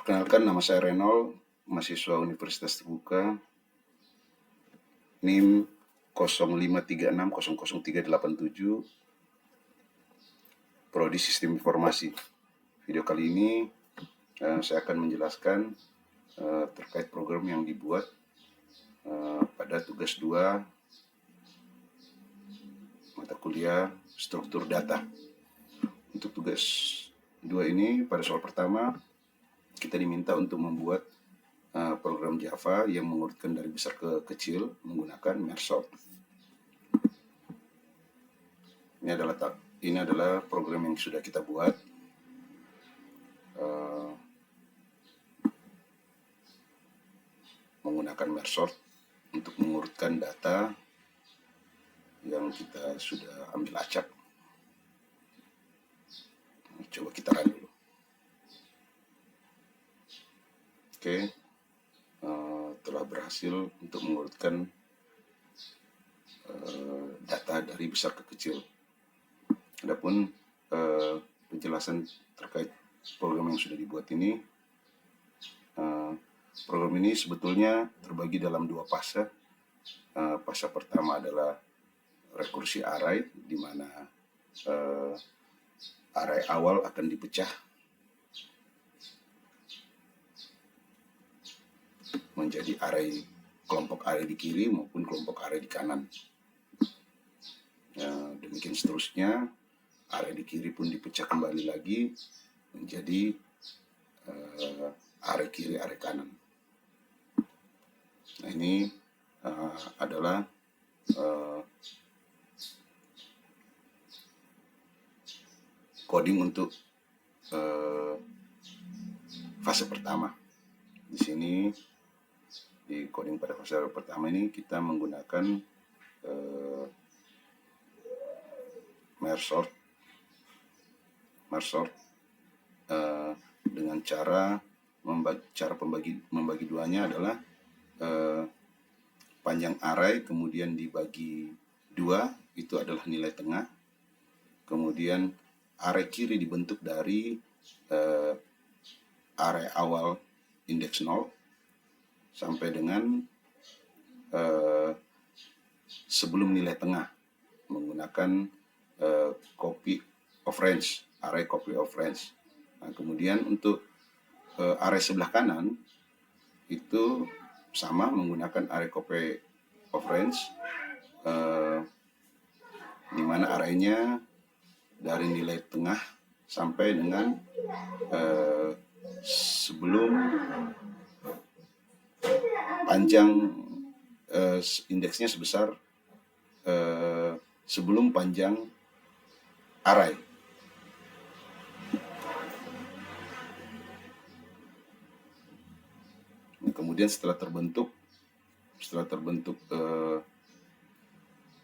Perkenalkan, nama saya Renol, mahasiswa Universitas Terbuka, NIM 0536000387, Prodi Sistem Informasi. Video kali ini saya akan menjelaskan terkait program yang dibuat pada tugas 2 mata kuliah struktur data. Untuk tugas 2 ini, pada soal pertama kita diminta untuk membuat program Java yang mengurutkan dari besar ke kecil menggunakan merge sort. Ini adalah program yang sudah kita buat. Menggunakan merge sort untuk mengurutkan data yang kita sudah ambil acak. Coba kita run dulu. Oke, telah berhasil untuk mengurutkan data dari besar ke kecil. Adapun penjelasan terkait program yang sudah dibuat ini, program ini sebetulnya terbagi dalam 2 fase. Fase pertama adalah rekursi array, di mana array awal akan dipecah menjadi kelompok array di kiri maupun kelompok array di kanan. Demikian seterusnya, array di kiri pun dipecah kembali lagi menjadi array kiri, array kanan. Nah, ini adalah coding untuk fase pertama. Di sini di coding pada fase pertama ini kita menggunakan merge sort dengan cara membagi duanya adalah panjang array kemudian dibagi 2, itu adalah nilai tengah. Kemudian array kiri dibentuk dari array awal indeks 0 sampai dengan sebelum nilai tengah menggunakan copy of range, array copy of range. Nah, kemudian untuk array sebelah kanan itu sama, menggunakan array copy of range, di mana arraynya dari nilai tengah sampai dengan sebelum panjang indeksnya sebesar sebelum panjang array. Nah, kemudian setelah terbentuk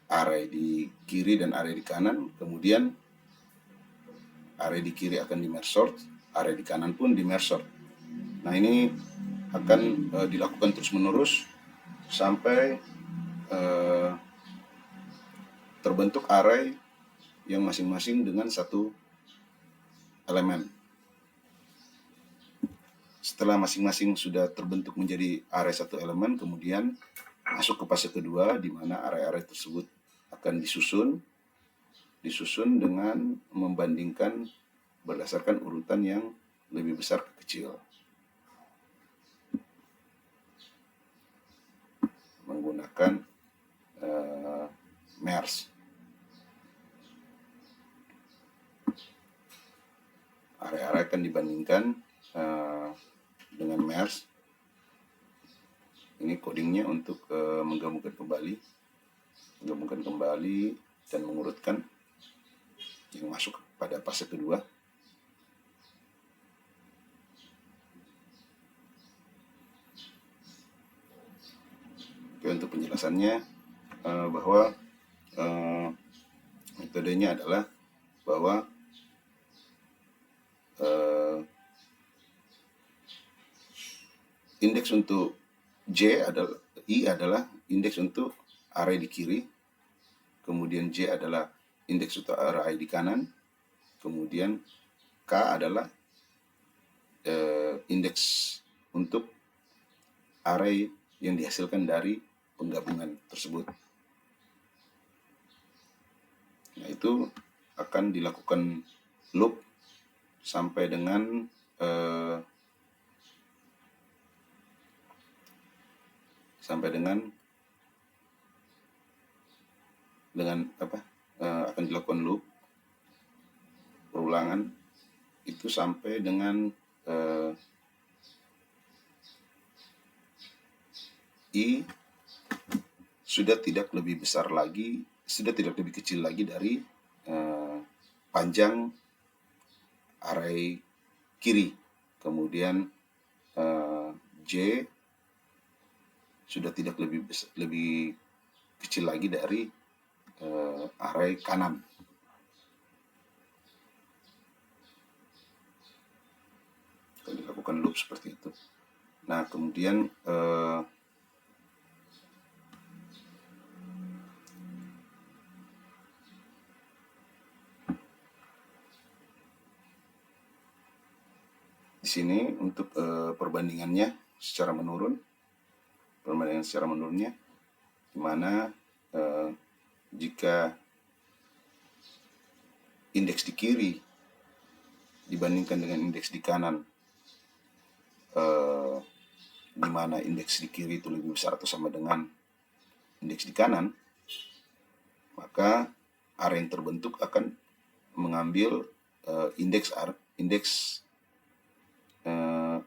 array di kiri dan array di kanan, kemudian array di kiri akan di merge sort, array di kanan pun di merge sort. Nah, ini akan dilakukan terus-menerus sampai terbentuk array yang masing-masing dengan satu elemen. Setelah masing-masing sudah terbentuk menjadi array satu elemen, kemudian masuk ke fase kedua, di mana array-array tersebut akan disusun dengan membandingkan berdasarkan urutan yang lebih besar ke kecil, menggunakan merge. Array-array akan dibandingkan dengan merge. Ini codingnya untuk menggabungkan kembali dan mengurutkan yang masuk pada fase kedua. Oke, untuk penjelasannya bahwa metodenya adalah bahwa indeks untuk I adalah indeks untuk array di kiri, kemudian J adalah indeks untuk array di kanan, kemudian K adalah indeks untuk array yang dihasilkan dari penggabungan tersebut. Nah, itu akan dilakukan loop sampai dengan akan dilakukan loop perulangan itu sampai dengan I sudah tidak lebih kecil lagi dari panjang array kiri. Kemudian J sudah tidak lebih kecil lagi dari array kanan. Akan dilakukan loop seperti itu. Nah, kemudian di sini untuk perbandingan secara menurunnya, di mana jika indeks di kiri dibandingkan dengan indeks di kanan, di mana indeks di kiri itu lebih besar atau sama dengan indeks di kanan, maka array yang terbentuk akan mengambil indeks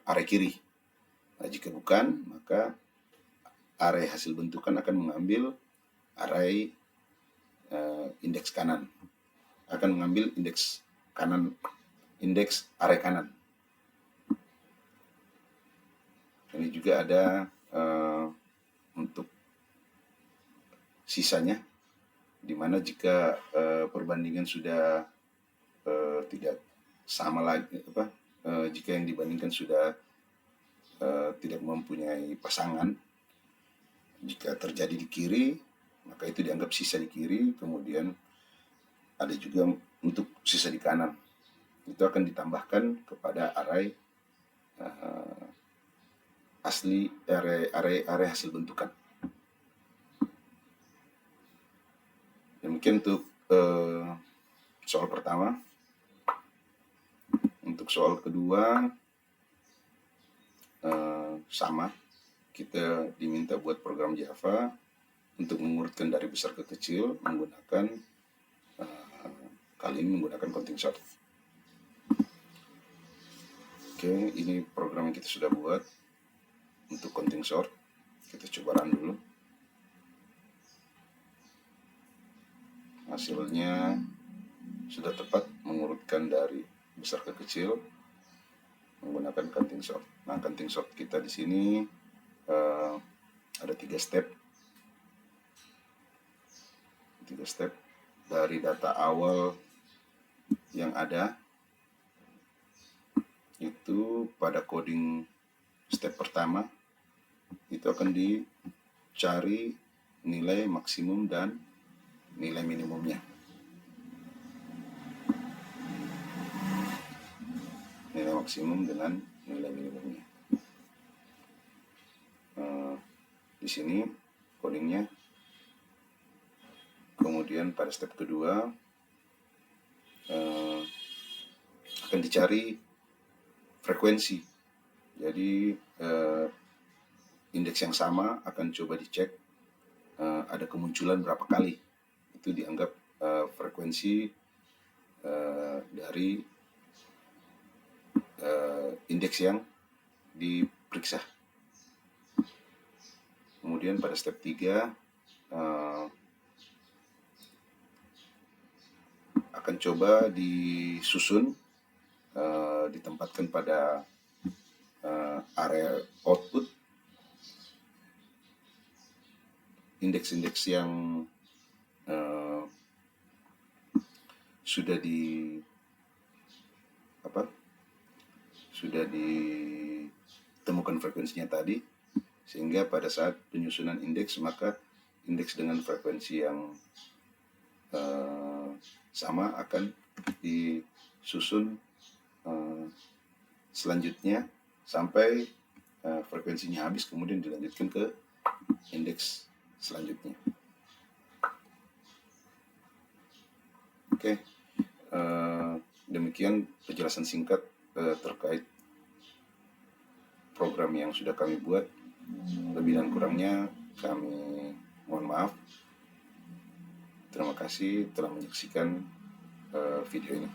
array kiri. Nah, jika bukan, maka array hasil bentukan akan mengambil array indeks kanan, akan mengambil indeks array kanan. Ini juga ada untuk sisanya, di mana jika perbandingan sudah tidak sama lagi, jika yang dibandingkan sudah tidak mempunyai pasangan, jika terjadi di kiri, maka itu dianggap sisa di kiri. Kemudian ada juga untuk sisa di kanan, itu akan ditambahkan kepada array array hasil bentukan. Demikian untuk soal pertama. Untuk soal kedua sama, kita diminta buat program Java untuk mengurutkan dari besar ke kecil menggunakan kali ini menggunakan counting sort. Oke, ini program yang kita sudah buat untuk counting sort. Kita coba run dulu. Hasilnya sudah tepat mengurutkan dari besar ke kecil menggunakan counting sort. Nah, counting sort kita di sini ada 3 step. 3 step dari data awal yang ada itu pada coding step pertama itu akan dicari nilai maksimum dan nilai minimumnya. Nilai maksimum dengan nilai minimumnya. Di sini codingnya. Kemudian pada step kedua akan dicari frekuensi. Jadi indeks yang sama akan coba dicek ada kemunculan berapa kali. Itu dianggap frekuensi dari indeks yang diperiksa. Kemudian pada step 3 akan coba disusun, ditempatkan pada area output indeks-indeks yang sudah ditemukan frekuensinya tadi, sehingga pada saat penyusunan indeks maka indeks dengan frekuensi yang sama akan disusun selanjutnya sampai frekuensinya habis, kemudian dilanjutkan ke indeks selanjutnya. Oke, demikian penjelasan singkat terkait program yang sudah kami buat. Lebih dan kurangnya kami mohon maaf. Terima kasih telah menyaksikan video ini.